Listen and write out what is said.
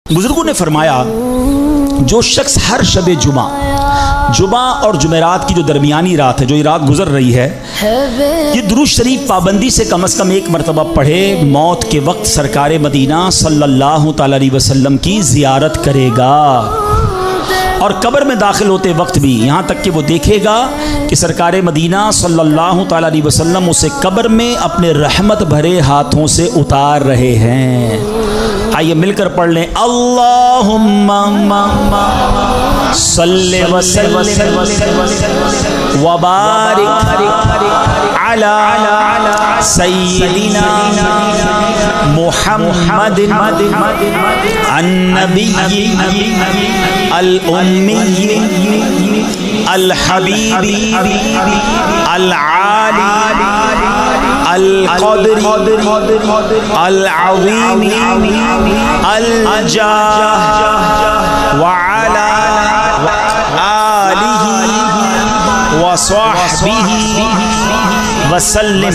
बुजुर्गों ने फरमाया जो शख्स हर शब जुमा और जुमेरात की जो दरमियानी रात है, जो ये रात गुजर रही है, ये दुरूद शरीफ पाबंदी से कम एक मरतबा पढ़े, मौत के वक्त सरकार मदीना सल्लल्लाहु तआला अलैहि वसल्लम की ज़ियारत करेगा और कब्र में दाखिल होते वक्त भी यहाँ तक कि वो देखेगा कि सरकार मदीना सल्लल्लाहु तआला अलैहि वसल्लम उसे कब्र में अपने रहमत भरे हाथों से उतार रहे हैं। आइए मिलकर पढ़ लें, अल्लाहुम्मा सल्लि व सल्लिम व बारिक अला सय्यिदिना मुहम्मदिन अन्नबिय्यि अल उम्मी अल हबीबी अल आली अल क़द्री अल अज़ीमी अल जाह व अला आलिही व सहबिही व सल्लिम।